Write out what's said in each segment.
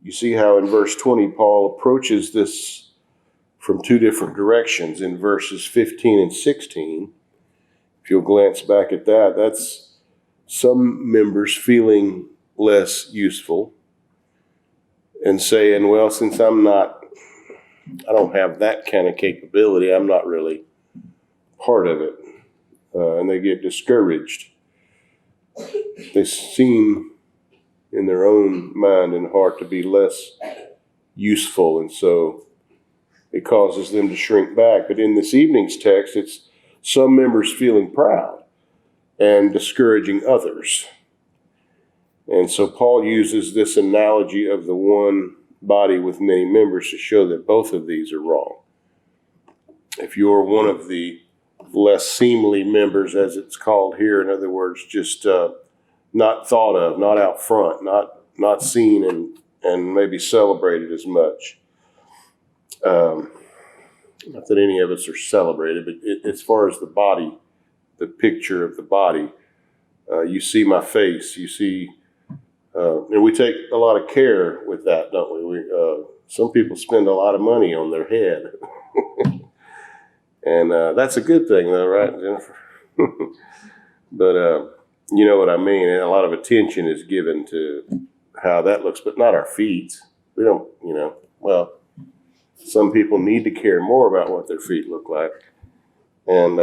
you see how in verse 20, Paul approaches this from two different directions. In verses 15 and 16, if you'll glance back at that, that's some members feeling less useful and saying, well, since I don't have that kind of capability, I'm not really part of it. And they get discouraged. They seem in their own mind and heart to be less useful, and so it causes them to shrink back. But in this evening's text, it's some members feeling proud and discouraging others. And so Paul uses this analogy of the one body with many members to show that both of these are wrong. If you're one of the less seemly members, as it's called here, in other words, just not thought of, not out front, not seen and maybe celebrated as much. Not that any of us are celebrated, but as far as the body, the picture of the body, you see my face, you see, and we take a lot of care with that, don't we? Some people spend a lot of money on their head. And that's a good thing, though, right, Jennifer? But you know what I mean. And a lot of attention is given to how that looks, but not our feet. We don't, well, some people need to care more about what their feet look like, and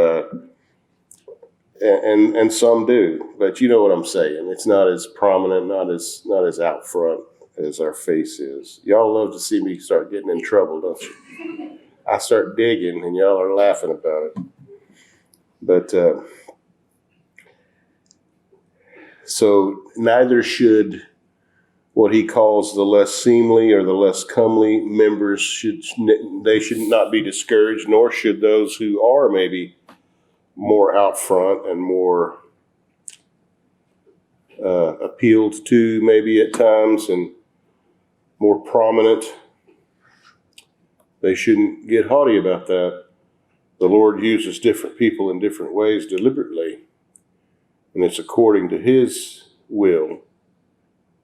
some do. But you know what I'm saying. It's not as prominent, not as out front as our face is. Y'all love to see me start getting in trouble, don't you? I start digging, and y'all are laughing about it. But so neither should what he calls the less seemly or the less comely members should not be discouraged, nor should those who are maybe more out front and more appealed to maybe at times and more prominent. They shouldn't get haughty about that. The Lord uses different people in different ways deliberately, and it's according to His will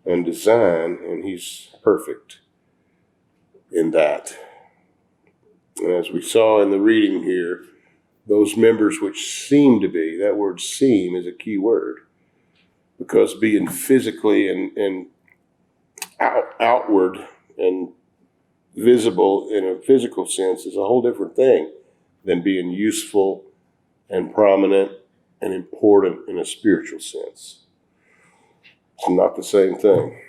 and design, and He's perfect in that. And as we saw in the reading here, those members which seem to be, that word seem is a key word, because being physically and outward and visible in a physical sense is a whole different thing than being useful and prominent and important in a spiritual sense. It's not the same thing.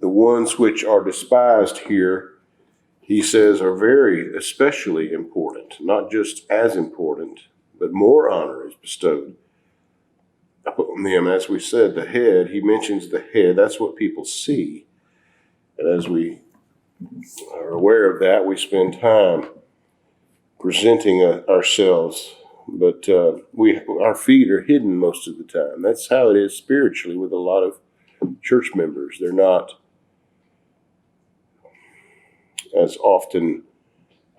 The ones which are despised here, he says, are very especially important, not just as important, but more honor is bestowed upon them. As we said, the head, he mentions the head, that's what people see. And as we are aware of that, we spend time presenting ourselves, but our feet are hidden most of the time. That's how it is spiritually with a lot of church members. They're not as often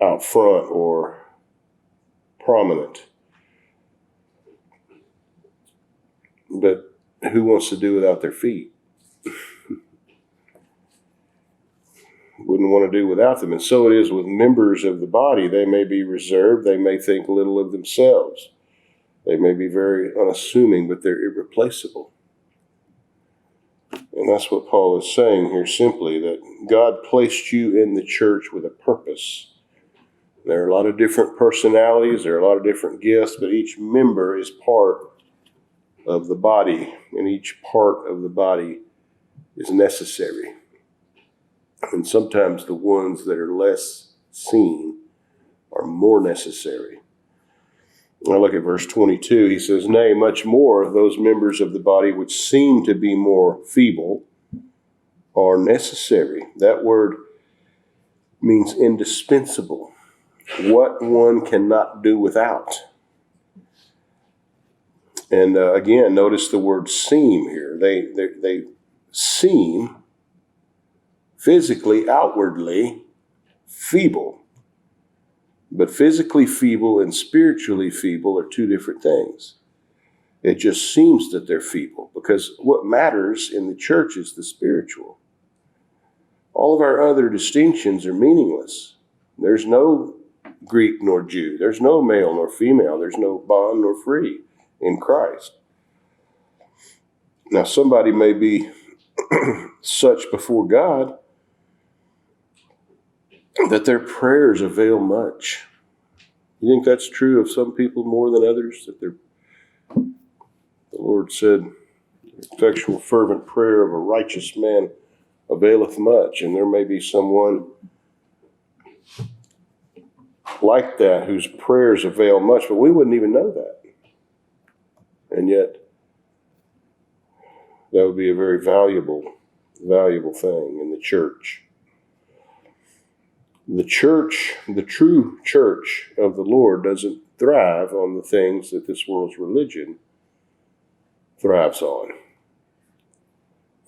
out front or prominent. But who wants to do without their feet? Wouldn't want to do without them. And so it is with members of the body. They may be reserved. They may think little of themselves. They may be very unassuming, but they're irreplaceable. And that's what Paul is saying here simply, that God placed you in the church with a purpose. There are a lot of different personalities. There are a lot of different gifts, but each member is part of the body, and each part of the body is necessary. And sometimes the ones that are less seen are more necessary. Now look at verse 22. He says, nay, much more, those members of the body which seem to be more feeble are necessary. That word means indispensable. What one cannot do without. And again, notice the word seem here. They seem physically, outwardly feeble. But physically feeble and spiritually feeble are two different things. It just seems that they're feeble, because what matters in the church is the spiritual. All of our other distinctions are meaningless. There's no Greek nor Jew. There's no male nor female. There's no bond nor free in Christ. Now, somebody may be such before God that their prayers avail much. You think that's true of some people more than others? That the Lord said, effectual fervent prayer of a righteous man availeth much. And there may be someone like that whose prayers avail much, but we wouldn't even know that. And yet, that would be a very valuable thing in the church. The church, the true church of the Lord, doesn't thrive on the things that this world's religion thrives on.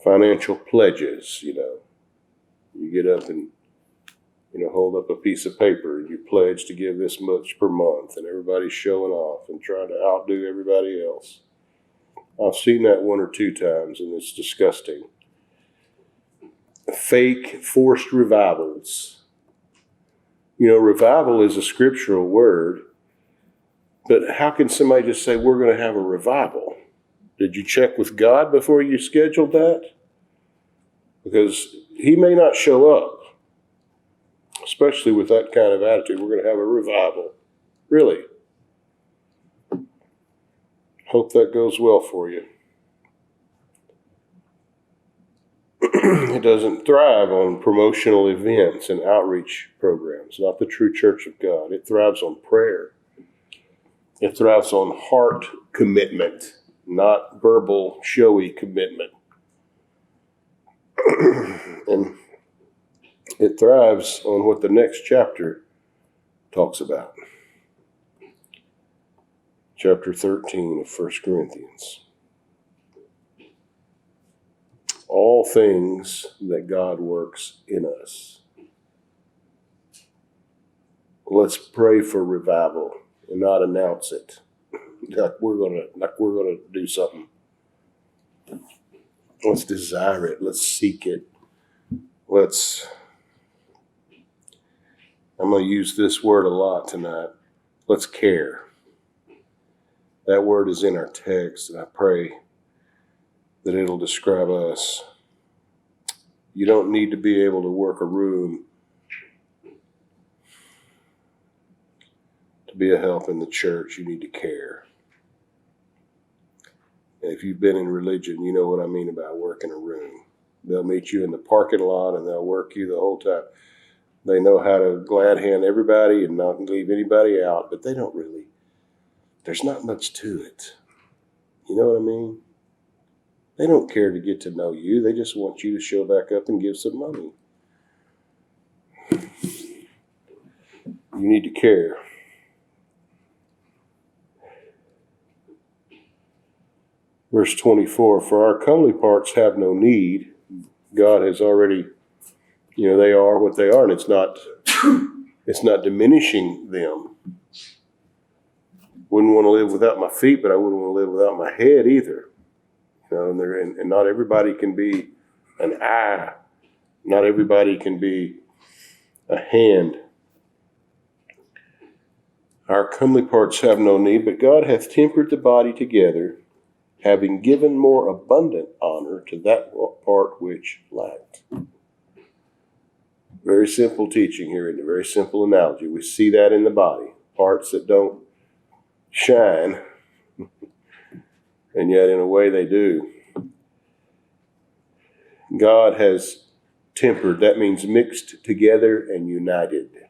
Financial pledges, you get up and, hold up a piece of paper and you pledge to give this much per month, and everybody's showing off and trying to outdo everybody else. I've seen that one or two times, and it's disgusting. Fake forced revivals. Revival is a scriptural word, but how can somebody just say, we're going to have a revival? Did you check with God before you scheduled that? Because he may not show up, especially with that kind of attitude. We're going to have a revival. Really? Hope that goes well for you. It doesn't thrive on promotional events and outreach programs, not the true church of God. It thrives on prayer. It thrives on heart commitment, not verbal, showy commitment. And it thrives on what the next chapter talks about. Chapter 13 of 1 Corinthians. All things that God works in us. Let's pray for revival and not announce it. Like we're gonna do something. Let's desire it. Let's seek it. I'm going to use this word a lot tonight. Let's care. That word is in our text, and I pray that it'll describe us. You don't need to be able to work a room to be a help in the church. You need to care. And if you've been in religion, you know what I mean about working a room. They'll meet you in the parking lot and they'll work you the whole time. They know how to glad hand everybody and not leave anybody out, but they don't really. There's not much to it. You know what I mean? They don't care to get to know you. They just want you to show back up and give some money. You need to care. Verse 24, for our comely parts have no need. God has already, they are what they are, and it's not diminishing them. Wouldn't want to live without my feet, but I wouldn't want to live without my head either. And not everybody can be an eye. Not everybody can be a hand. Our comely parts have no need, but God hath tempered the body together, having given more abundant honor to that part which lacked. Very simple teaching here, and a very simple analogy. We see that in the body. Parts that don't shine, and yet in a way they do. God has tempered, that means mixed together and united,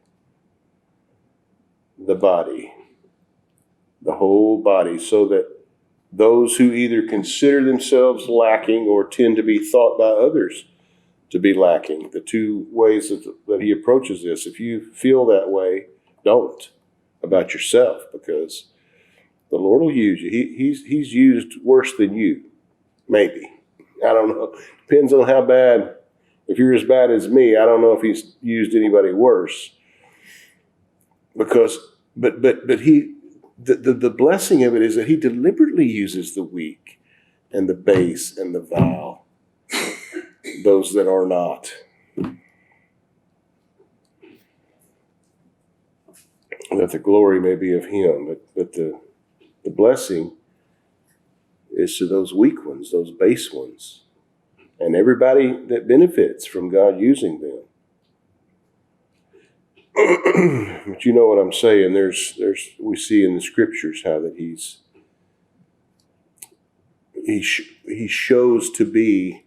the body, the whole body, so that those who either consider themselves lacking or tend to be thought by others to be lacking, the two ways that he approaches this. If you feel that way, don't about yourself, because the Lord will use you. He's used worse than you, maybe. I don't know. Depends on how bad. If you're as bad as me, I don't know if he's used anybody worse. Because, but he, the blessing of it is that he deliberately uses the weak and the base and the vile, those that are not. that the glory may be of him, but the blessing is to those weak ones, those base ones, and everybody that benefits from God using them. But you know what I'm saying. We see in the scriptures how that he shows to be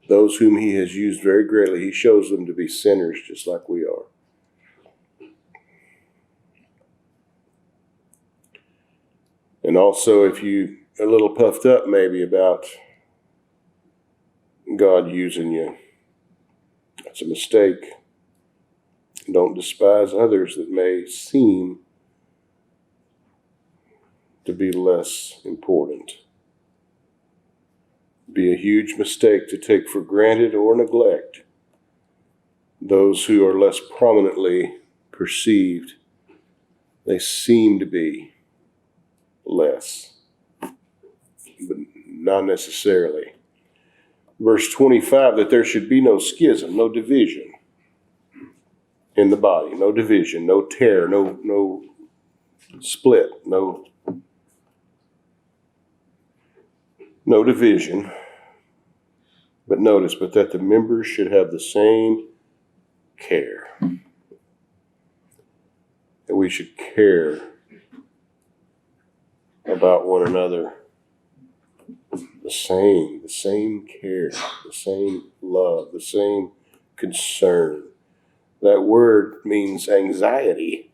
those whom he has used very greatly. He shows them to be sinners just like we are. And also, if you are a little puffed up maybe about God using you, that's a mistake. Don't despise others that may seem to be less important. It'd be a huge mistake to take for granted or neglect those who are less prominently perceived. They seem to be less, but not necessarily. Verse 25, that there should be no schism, no division in the body, no division, no tear, no split, no division. But notice, but that the members should have the same care. That we should care about one another. The same care, the same love, the same concern. That word means anxiety.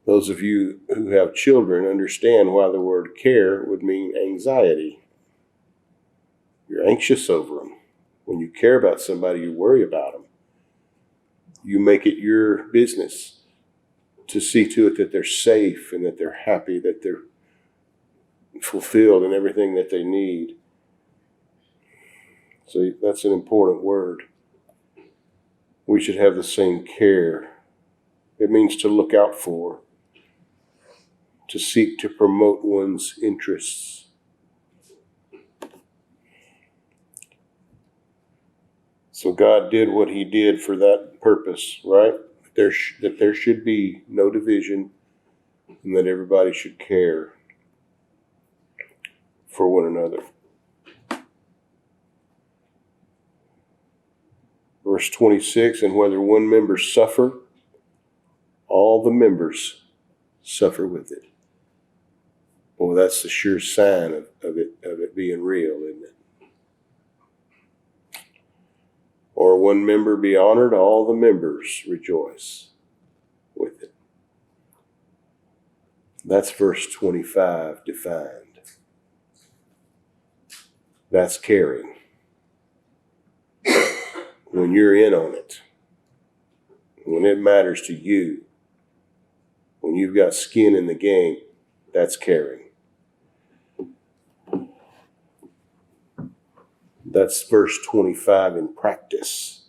Those of you who have children understand why the word care would mean anxiety. You're anxious over them. When you care about somebody, you worry about them. You make it your business to see to it that they're safe and that they're happy, that they're fulfilled in everything that they need. So that's an important word. We should have the same care. It means to look out for, to seek to promote one's interests. So God did what he did for that purpose, right? That there should be no division and that everybody should care for one another. Verse 26, and whether one member suffer, all the members suffer with it. Well, that's the sure sign of it being real, isn't it? Or one member be honored, all the members rejoice with it. That's verse 25 defined. That's caring. When you're in on it, when it matters to you, when you've got skin in the game, that's caring. That's verse 25 in practice.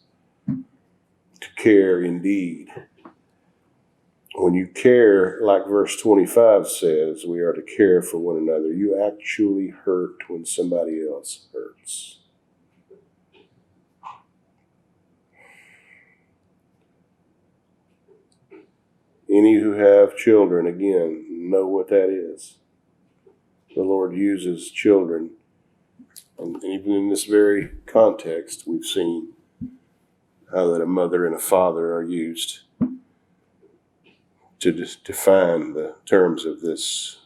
To care indeed. When you care, like verse 25 says, we are to care for one another. You actually hurt when somebody else hurts. Any who have children, again, know what that is. The Lord uses children. And even in this very context, we've seen how that a mother and a father are used to define the terms of this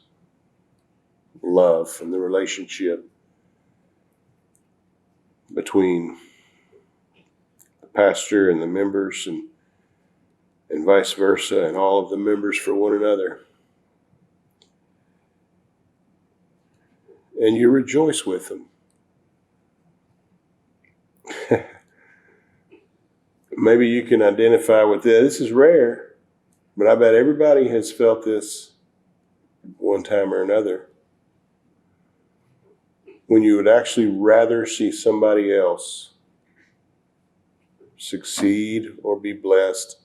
love and the relationship between the pastor and the members and vice versa, and all of the members for one another. And you rejoice with them. Maybe you can identify with this. This is rare, but I bet everybody has felt this one time or another. When you would actually rather see somebody else succeed or be blessed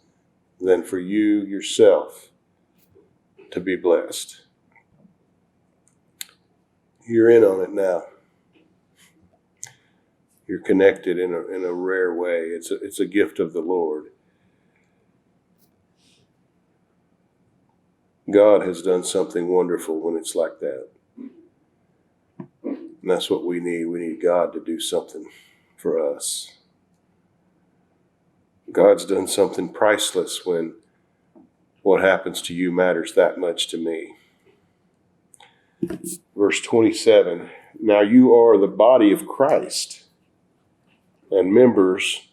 than for you yourself to be blessed. You're in on it now. You're connected in a rare way. It's a gift of the Lord. God has done something wonderful when it's like that. And that's what we need. We need God to do something for us. God's done something priceless when what happens to you matters that much to me. Verse 27, now you are the body of Christ and members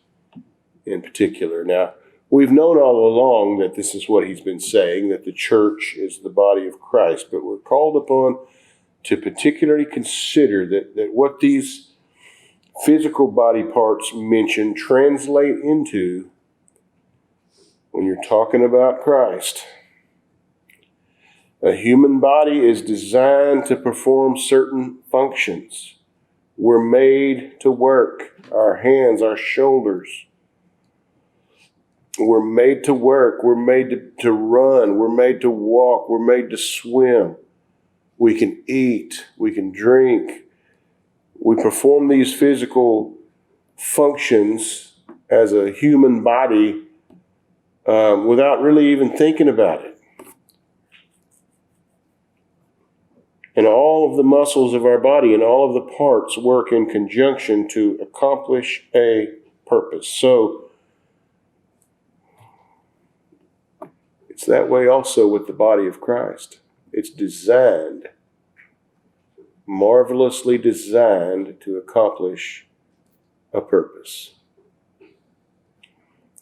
in particular. Now, we've known all along that this is what he's been saying, that the church is the body of Christ, but we're called upon to particularly consider that what these physical body parts mentioned translate into when you're talking about Christ. A human body is designed to perform certain functions. We're made to work. Our hands, our shoulders. We're made to work. We're made to run. We're made to walk. We're made to swim. We can eat. We can drink. We perform these physical functions as a human body without really even thinking about it. And all of the muscles of our body and all of the parts work in conjunction to accomplish a purpose. So it's that way also with the body of Christ. It's designed, marvelously designed to accomplish a purpose.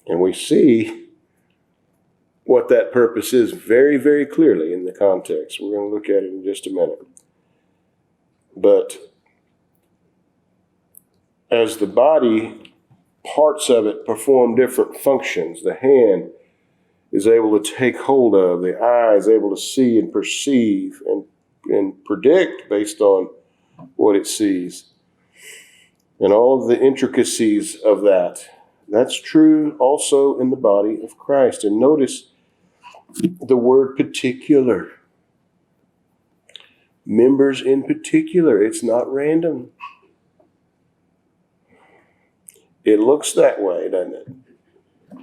And we see what that purpose is very, very clearly in the context. We're going to look at it in just a minute. But as the body, parts of it perform different functions. The hand is able to take hold of, the eye is able to see and perceive and predict based on what it sees. And all of the intricacies of that. That's true also in the body of Christ. And notice the word particular. Members in particular. It's not random. It looks that way, doesn't it?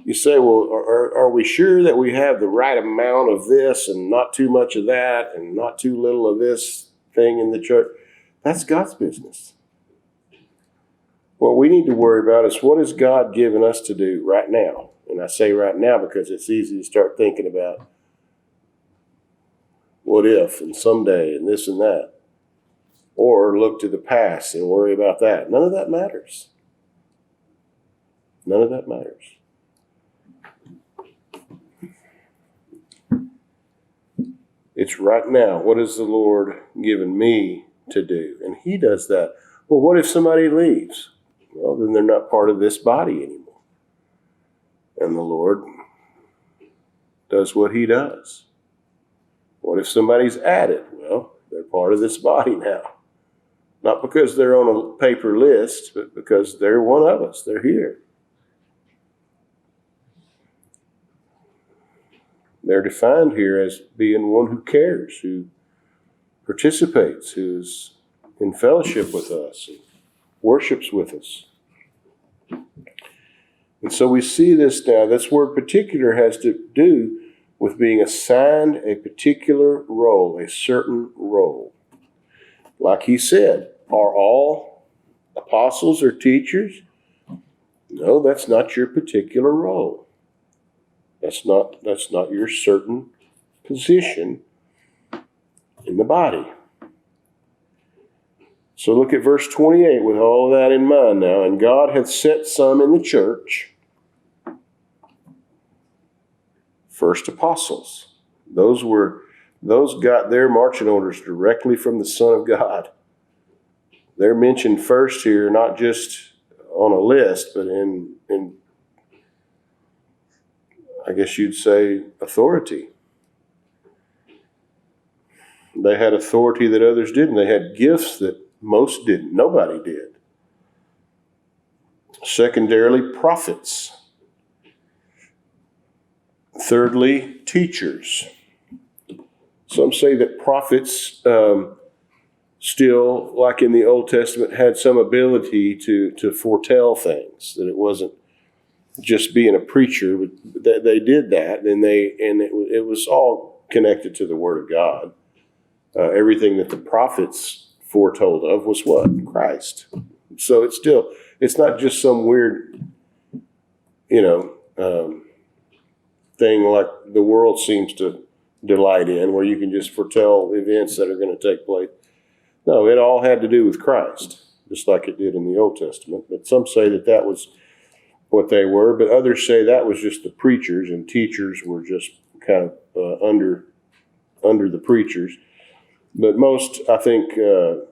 You say, well, are we sure that we have the right amount of this and not too much of that and not too little of this thing in the church? That's God's business. What we need to worry about is what is God giving us to do right now? And I say right now because it's easy to start thinking about what if and someday and this and that. Or look to the past and worry about that. None of that matters. None of that matters. It's right now. What has the Lord given me to do? And he does that. Well, what if somebody leaves? Well, then they're not part of this body anymore. And the Lord does what he does. What if somebody's added? Well, they're part of this body now. Not because they're on a paper list, but because they're one of us. They're here. They're defined here as being one who cares, who participates, who's in fellowship with us, and worships with us. And so we see this now. This word particular has to do with being assigned a particular role, a certain role. Like he said, are all apostles or teachers? No, that's not your particular role. That's not your certain position in the body. So look at verse 28 with all of that in mind now. And God hath set some in the church, first apostles. Those got their marching orders directly from the Son of God. They're mentioned first here, not just on a list, but in I guess you'd say authority. They had authority that others didn't. They had gifts that most didn't. Nobody did. Secondarily, prophets. Thirdly, teachers. Some say that prophets still, like in the Old Testament, had some ability to foretell things, that it wasn't just being a preacher, but they did that, and it was all connected to the Word of God. Everything that the prophets foretold of was what? Christ. So it's not just some weird, thing like the world seems to delight in, where you can just foretell events that are going to take place. No, it all had to do with Christ, just like it did in the Old Testament. But some say that was what they were, but others say that was just the preachers, and teachers were just kind of under the preachers. But most, I think,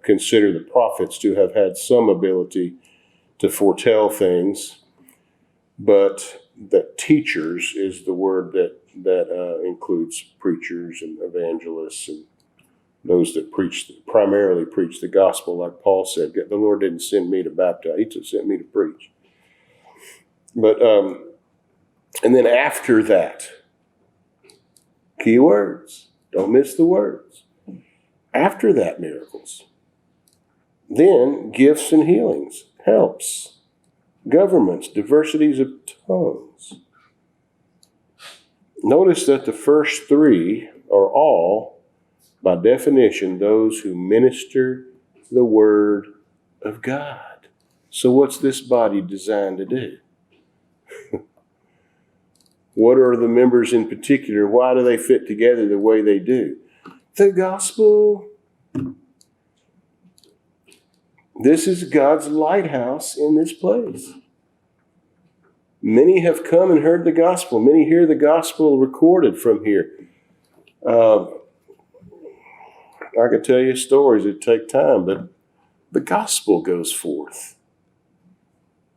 consider the prophets to have had some ability to foretell things, but that teachers is the word that includes preachers and evangelists and those that primarily preach the gospel, like Paul said. The Lord didn't send me to baptize; He sent me to preach. But and then after that, key words. Don't miss the words. After that, miracles. Then gifts and healings, helps, governments, diversities of tongues. Notice that the first three are all, by definition, those who minister the Word of God. So what's this body designed to do? What are the members in particular? Why do they fit together the way they do? The gospel. This is God's lighthouse in this place. Many have come and heard the gospel. Many hear the gospel recorded from here. I could tell you stories. It'd take time, but the gospel goes forth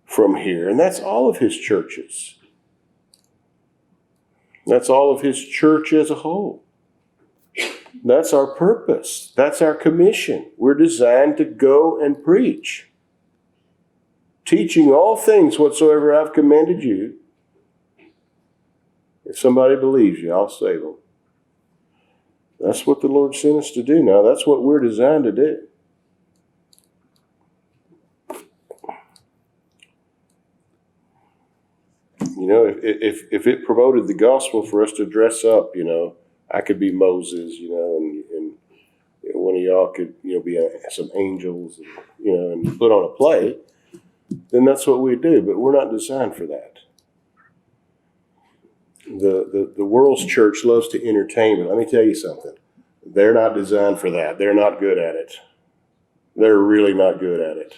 from here. And that's all of His churches. That's all of His church as a whole. That's our purpose. That's our commission. We're designed to go and preach. Teaching all things whatsoever I've commanded you. If somebody believes you, I'll save them. That's what the Lord sent us to do now. That's what we're designed to do. If it promoted the gospel for us to dress up, I could be Moses, and one of y'all could, be some angels, and put on a play, then that's what we do. But we're not designed for that. The world's church loves to entertain, but let me tell you something. They're not designed for that. They're not good at it. They're really not good at it.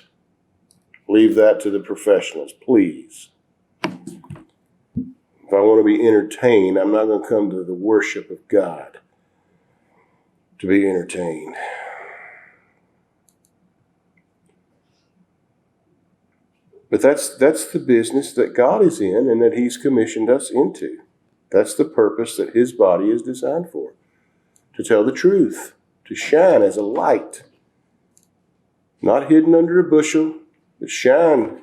Leave that to the professionals, please. If I want to be entertained, I'm not going to come to the worship of God to be entertained. But that's the business that God is in and that He's commissioned us into. That's the purpose that His body is designed for. To tell the truth, to shine as a light. Not hidden under a bushel, but shine.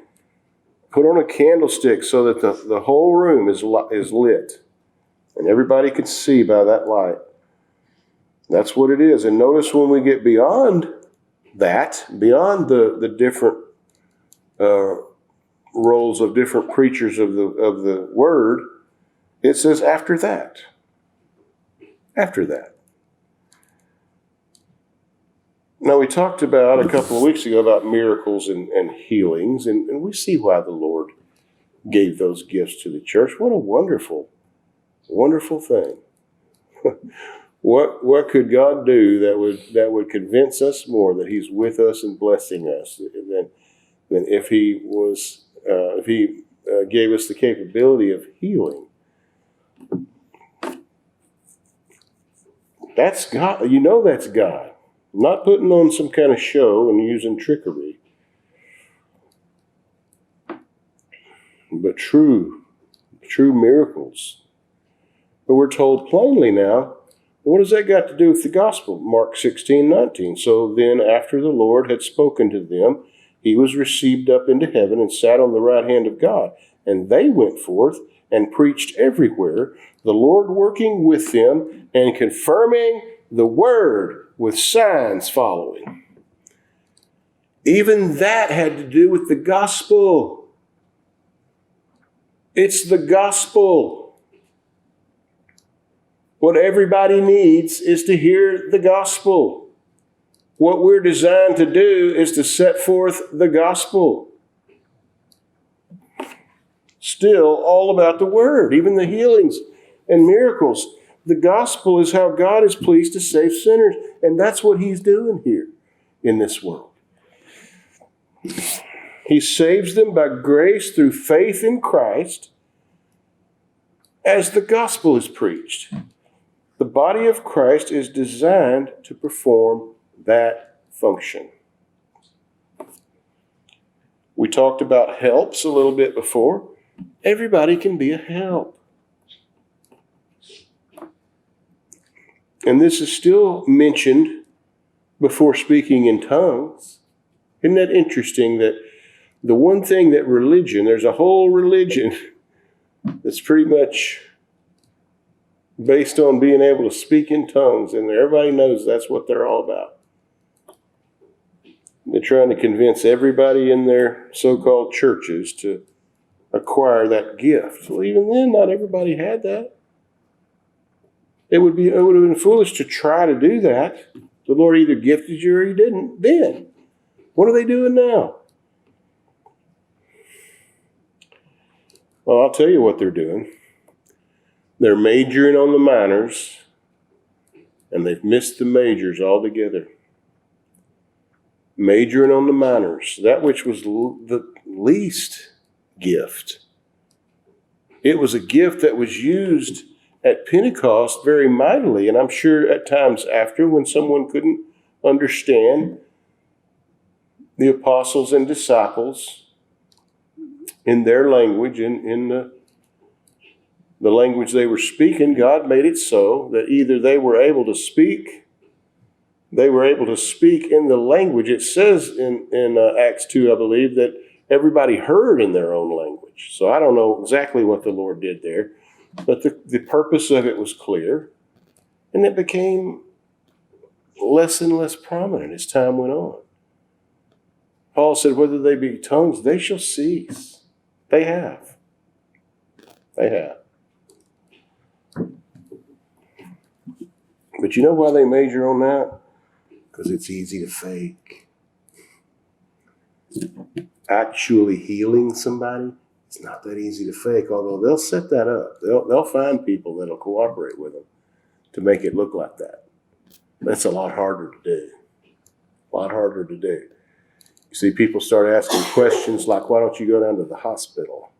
Put on a candlestick so that the whole room is lit. And everybody can see by that light. That's what it is. And notice when we get beyond that, beyond the different roles of different preachers of the word, it says after that. After that. Now, we talked about a couple of weeks ago about miracles and healings, and we see why the Lord gave those gifts to the church. What a wonderful, wonderful thing. What could God do that would convince us more that He's with us and blessing us than if He gave us the capability of healing? That's God. That's God. Not putting on some kind of show and using trickery, but true miracles. But we're told plainly now, what does that got to do with the gospel? Mark 16:19. So then, after the Lord had spoken to them, He was received up into heaven and sat on the right hand of God. And they went forth and preached everywhere, the Lord working with them and confirming the word with signs following. Even that had to do with the gospel. It's the gospel. What everybody needs is to hear the gospel. What we're designed to do is to set forth the gospel. Still all about the word, even the healings and miracles. The gospel is how God is pleased to save sinners. And that's what he's doing here in this world. He saves them by grace through faith in Christ as the gospel is preached. The body of Christ is designed to perform that function. We talked about helps a little bit before. Everybody can be a help. And this is still mentioned before speaking in tongues. Isn't that interesting that the one thing that religion, there's a whole religion that's pretty much based on being able to speak in tongues, and everybody knows that's what they're all about. They're trying to convince everybody in their so-called churches to acquire that gift. Well, even then, not everybody had that. It would have been foolish to try to do that. The Lord either gifted you or he didn't then. What are they doing now? Well, I'll tell you what they're doing. They're majoring on the minors, and they've missed the majors altogether. Majoring on the minors, that which was the least gift. It was a gift that was used at Pentecost very mightily, and I'm sure at times after when someone couldn't understand the apostles and disciples in their language, in the language they were speaking, God made it so that either they were able to speak in the language. It says in Acts 2, I believe, that everybody heard in their own language. So I don't know exactly what the Lord did there, but the purpose of it was clear, and it became less and less prominent as time went on. Paul said, whether they be tongues, they shall cease. They have. They have. But you know why they major on that? Because it's easy to fake. Actually healing somebody, it's not that easy to fake, although they'll set that up. They'll find people that'll cooperate with them to make it look like that. That's a lot harder to do. A lot harder to do. You see, people start asking questions like, why don't you go down to the hospital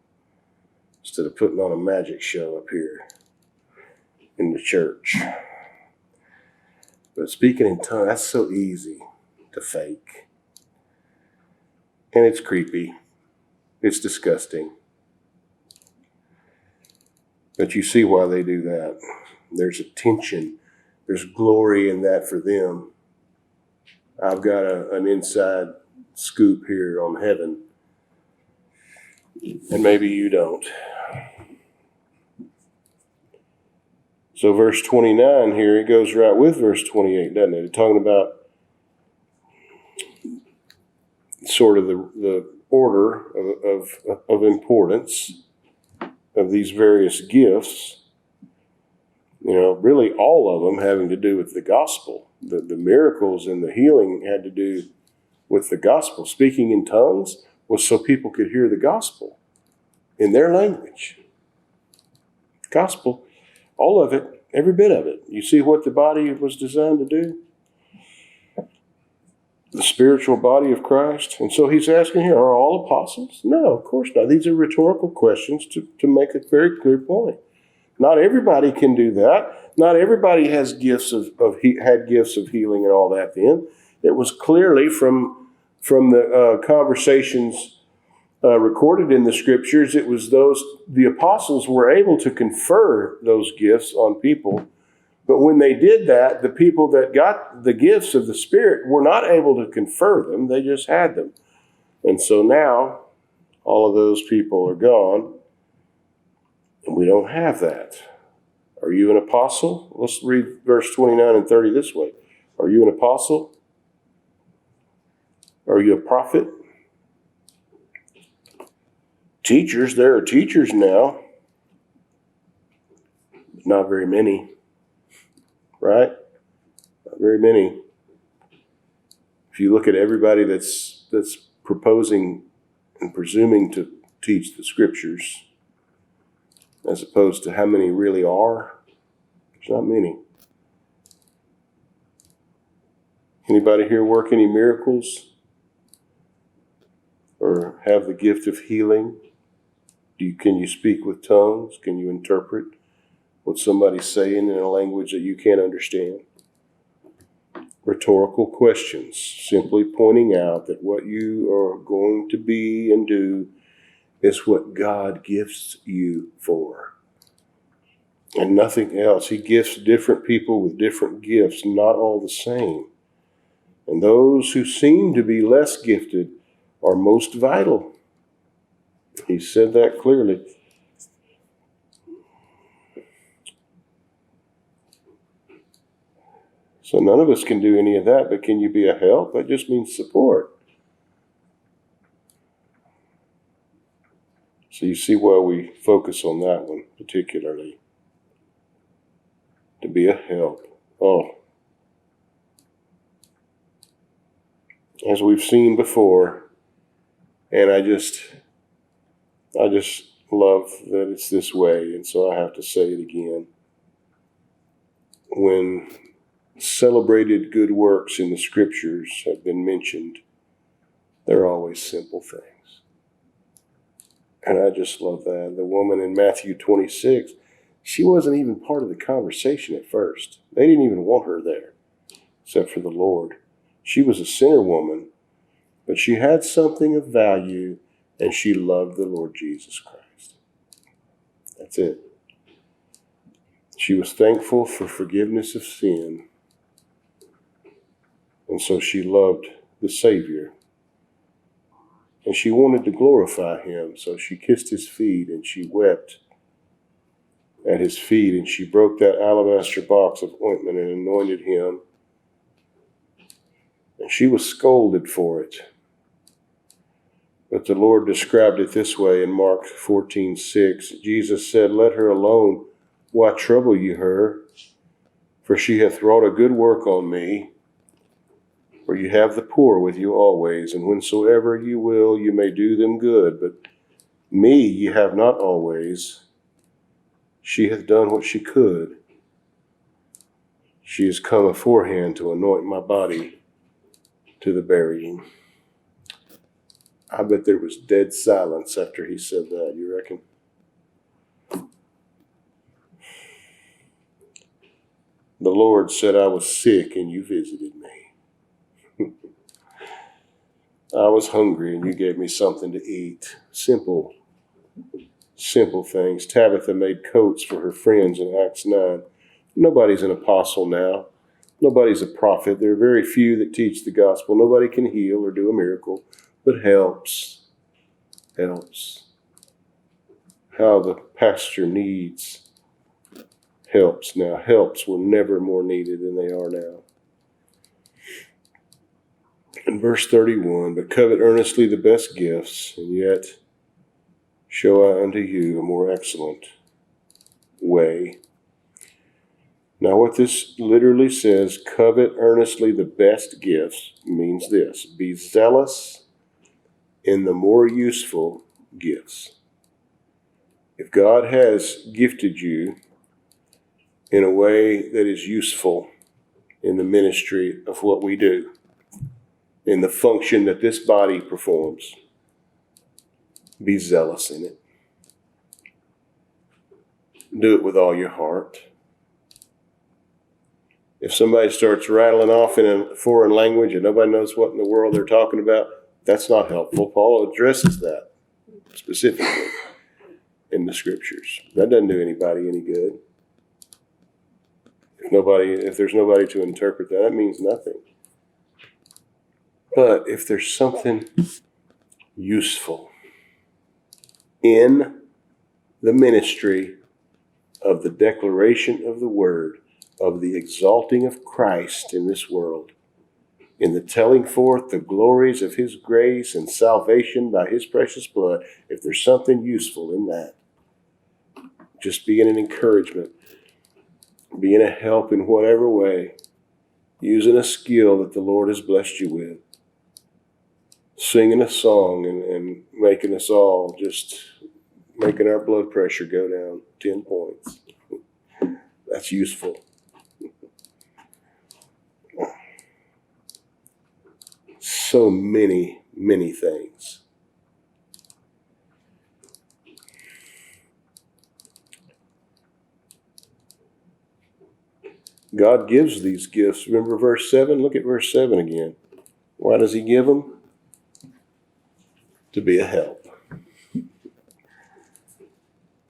instead of putting on a magic show up here in the church? But speaking in tongues, that's so easy to fake. And it's creepy. It's disgusting. But you see why they do that. There's a tension. There's glory in that for them. I've got an inside scoop here on heaven. And maybe you don't. So verse 29 here, it goes right with verse 28, doesn't it? It's talking about sort of the order of importance of these various gifts. You know, really all of them having to do with the gospel. The miracles and the healing had to do with the gospel. Speaking in tongues was so people could hear the gospel in their language. Gospel, all of it, every bit of it. You see what the body was designed to do? The spiritual body of Christ. And so he's asking here, are all apostles? No, of course not. These are rhetorical questions to make a very clear point. Not everybody can do that. Not everybody has gifts had gifts of healing and all that then. It was clearly from the conversations recorded in the scriptures, it was the apostles were able to confer those gifts on people. But when they did that, the people that got the gifts of the Spirit were not able to confer them. They just had them. And so now all of those people are gone, and we don't have that. Are you an apostle? Let's read verse 29 and 30 this way. Are you an apostle? Are you a prophet? Teachers, there are teachers now, but not very many. right? Not very many. If you look at everybody that's proposing and presuming to teach the scriptures, as opposed to how many really are, there's not many. Anybody here work any miracles? Or have the gift of healing? Can you speak with tongues? Can you interpret what somebody's saying in a language that you can't understand? Rhetorical questions, simply pointing out that what you are going to be and do is what God gifts you for. And nothing else. He gifts different people with different gifts, not all the same. And those who seem to be less gifted are most vital. He said that clearly. So none of us can do any of that, but can you be a help? That just means support. So you see why we focus on that one particularly. To be a help. Oh. As we've seen before, and I just love that it's this way, and so I have to say it again. When celebrated good works in the scriptures have been mentioned, they're always simple things. And I just love that. The woman in Matthew 26, she wasn't even part of the conversation at first. They didn't even want her there, except for the Lord. She was a sinner woman, but she had something of value, and she loved the Lord Jesus Christ. That's it. She was thankful for forgiveness of sin, and so she loved the Savior. And she wanted to glorify him, so she kissed his feet and she wept at his feet, and she broke that alabaster box of ointment and anointed him. And she was scolded for it. But the Lord described it this way in Mark 14:6. Jesus said, "Let her alone. Why trouble you her? For she hath wrought a good work on me. For you have the poor with you always, and whensoever you will, you may do them good. But me ye have not always. She hath done what she could. She is come aforehand to anoint my body to the burying." I bet there was dead silence after he said that, you reckon? The Lord said, "I was sick and you visited me. I was hungry and you gave me something to eat." Simple things. Tabitha made coats for her friends in Acts 9. Nobody's an apostle now. Nobody's a prophet. There are very few that teach the gospel. Nobody can heal or do a miracle, but helps. How the pastor needs helps now. Helps were never more needed than they are now. In verse 31, "But covet earnestly the best gifts, and yet show I unto you a more excellent way." Now what this literally says, covet earnestly the best gifts, means this: be zealous in the more useful gifts. If God has gifted you in a way that is useful in the ministry of what we do, in the function that this body performs, be zealous in it. Do it with all your heart. If somebody starts rattling off in a foreign language and nobody knows what in the world they're talking about, that's not helpful. Paul addresses that specifically in the scriptures. That doesn't do anybody any good. If there's nobody to interpret that means nothing. But if there's something useful in the ministry of the declaration of the word, of the exalting of Christ in this world, in the telling forth the glories of his grace and salvation by his precious blood, if there's something useful in that, just being an encouragement. being a help in whatever way, using a skill that the Lord has blessed you with, singing a song and making us all just making our blood pressure go down 10 points. That's useful. So many, many things. God gives these gifts. Remember verse 7? Look at verse 7 again. Why does he give them? To be a help.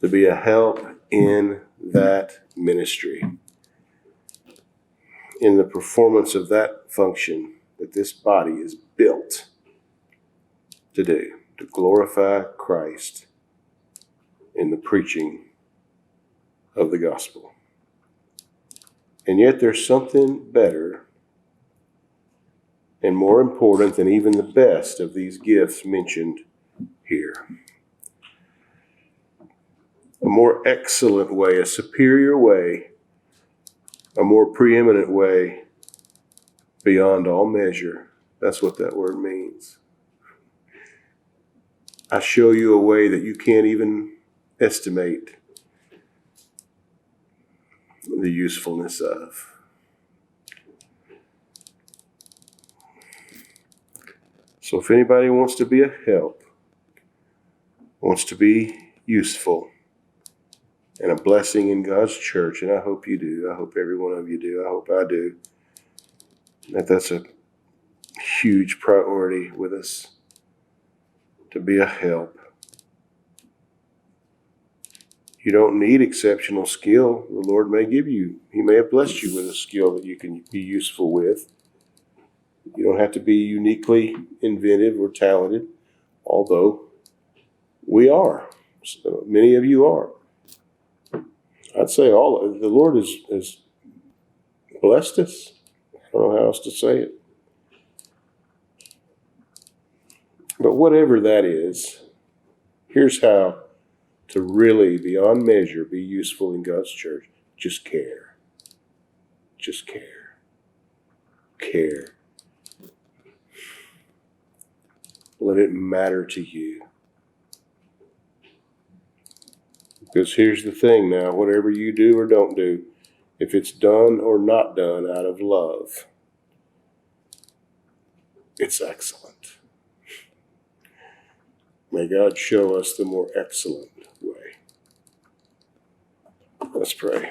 To be a help in that ministry, in the performance of that function that this body is built to do, to glorify Christ in the preaching of the gospel. And yet there's something better and more important than even the best of these gifts mentioned here. A more excellent way, a superior way, a more preeminent way beyond all measure. That's what that word means. I show you a way that you can't even estimate the usefulness of. So if anybody wants to be a help, wants to be useful and a blessing in God's church, and I hope you do, I hope every one of you do, I hope I do, that's a huge priority with us, to be a help. You don't need exceptional skill. The Lord may give you, He may have blessed you with a skill that you can be useful with. You don't have to be uniquely inventive or talented, although we are. So many of you are. I'd say the Lord has blessed us. I don't know how else to say it. But whatever that is, here's how to really, beyond measure, be useful in God's church. Just care. Just care. Care. Let it matter to you. Because here's the thing now, whatever you do or don't do, if it's done or not done out of love, it's excellent. May God show us the more excellent way. Let's pray.